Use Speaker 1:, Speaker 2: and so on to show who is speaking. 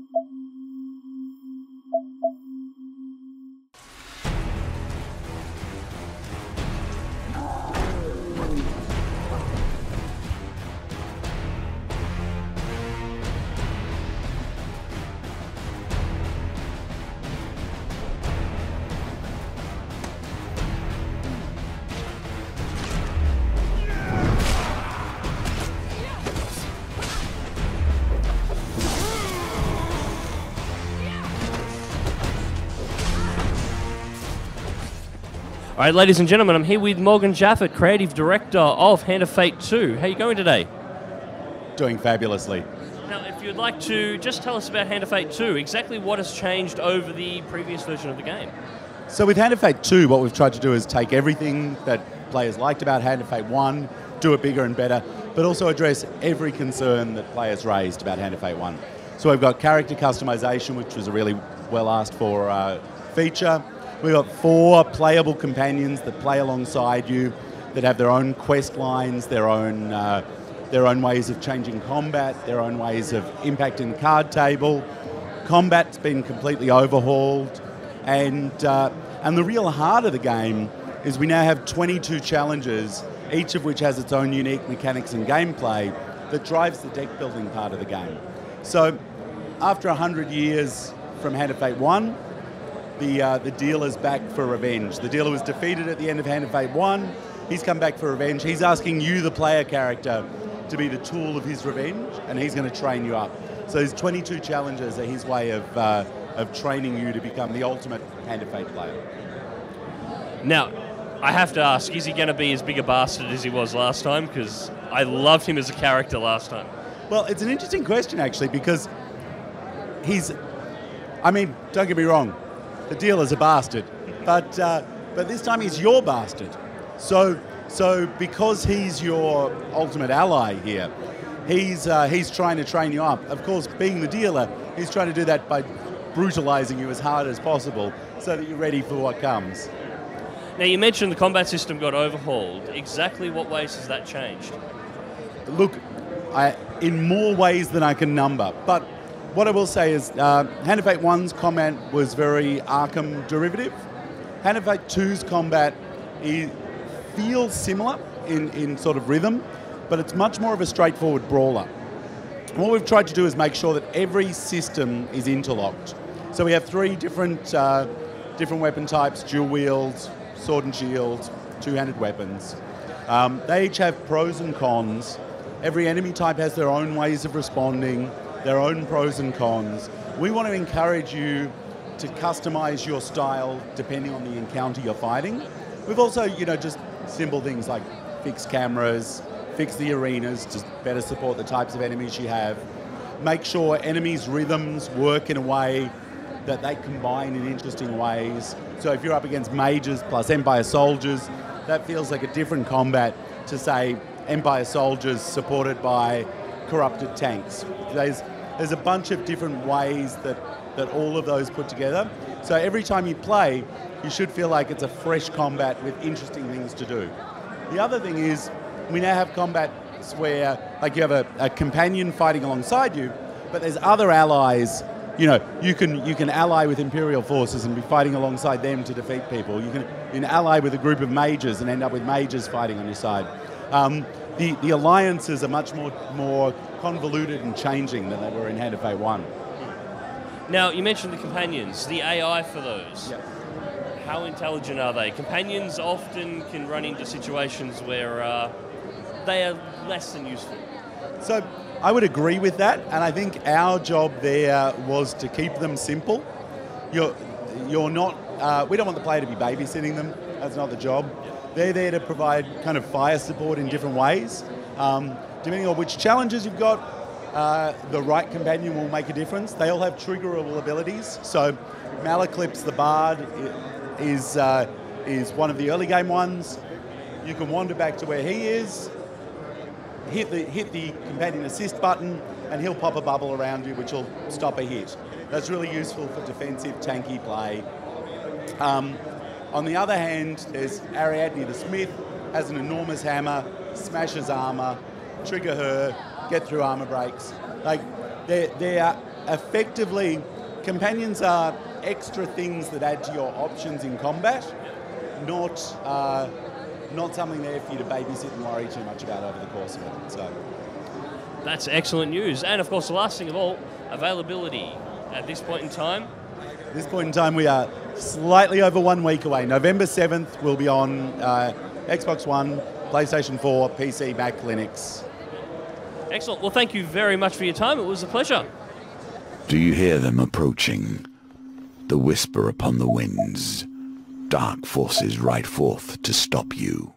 Speaker 1: All right, ladies and gentlemen, I'm here with Mr Jaffit, Creative Director of Hand of Fate 2. How are you going today?
Speaker 2: Doing fabulously.
Speaker 1: Now, if you'd like to just tell us about Hand of Fate 2, exactly what has changed over the previous version of the game?
Speaker 2: So with Hand of Fate 2, what we've tried to do is take everything that players liked about Hand of Fate 1, do it bigger and better, but also address every concern that players raised about Hand of Fate 1. So we've got character customization, which was a really well asked for feature. We've got 4 playable companions that play alongside you, that have their own quest lines, their own ways of changing combat, their own ways of impacting the card table. Combat's been completely overhauled, and the real heart of the game is we now have 22 challenges, each of which has its own unique mechanics and gameplay that drives the deck building part of the game. So after 100 years from Hand of Fate 1, the dealer's back for revenge. The dealer was defeated at the end of Hand of Fate 1. He's come back for revenge. He's asking you, the player character, to be the tool of his revenge, and he's going to train you up. So these 22 challenges are his way of training you to become the ultimate Hand of Fate player.
Speaker 1: Now, I have to ask, is he going to be as big a bastard as he was last time? Because I loved him as a character last time.
Speaker 2: Well, it's an interesting question, actually, because I mean, don't get me wrong, the dealer's a bastard, but this time he's your bastard. So because he's your ultimate ally here, he's trying to train you up. Of course, being the dealer, he's trying to do that by brutalizing you as hard as possible so that you're ready for what comes.
Speaker 1: Now, you mentioned the combat system got overhauled. Exactly what ways has that changed?
Speaker 2: Look, in more ways than I can number, but what I will say is Hand of Fate 1's combat was very Arkham derivative. Hand of Fate 2's combat feels similar in sort of rhythm, but it's much more of a straightforward brawler. What we've tried to do is make sure that every system is interlocked. So we have 3 different weapon types: dual wield, sword and shield, 2-handed weapons. They each have pros and cons. Every enemy type has their own ways of responding, their own pros and cons. We want to encourage you to customize your style depending on the encounter you're fighting. We've also, just simple things like fix cameras, fix the arenas to better support the types of enemies you have, make sure enemies' rhythms work in a way that they combine in interesting ways. So if you're up against mages plus Empire soldiers, that feels like a different combat to, say, Empire soldiers supported by corrupted tanks. There's a bunch of different ways that all of those put together. So every time you play, you should feel like it's a fresh combat with interesting things to do. The other thing is, we now have combats where, like, you have a companion fighting alongside you, but there's other allies. You can ally with Imperial forces and be fighting alongside them to defeat people. You can ally with a group of mages and end up with mages fighting on your side. The alliances are much more convoluted and changing than they were in Hand of Fate 1.
Speaker 1: Now, you mentioned the companions, the AI for those.
Speaker 2: Yep.
Speaker 1: How intelligent are they? Companions often can run into situations where they are less than useful. So
Speaker 2: I would agree with that, and I think our job there was to keep them simple. You're not. We don't want the player to be babysitting them. That's not the job. They're there to provide kind of fire support in different ways. Depending on which challenges you've got, the right companion will make a difference. They all have triggerable abilities. So Malaclips the Bard is one of the early game ones. You can wander back to where he is, hit the companion assist button, and he'll pop a bubble around you, which will stop a hit. That's really useful for defensive, tanky play. On the other hand, there's Ariadne the Smith, has an enormous hammer, smashes armor, trigger her, get through armor breaks. Like, they're effectively, companions are extra things that add to your options in combat, not something there for you to babysit and worry too much about over the course of it. So
Speaker 1: that's excellent news. And of course, the last thing of all, availability at this point in time.
Speaker 2: At this point in time, we are slightly over 1 week away. November 7th, we'll be on Xbox One, PlayStation 4, PC, Mac, Linux.
Speaker 1: Excellent. Well, thank you very much for your time. It was a pleasure.
Speaker 3: Do you hear them approaching? The whisper upon the winds. Dark forces ride forth to stop you.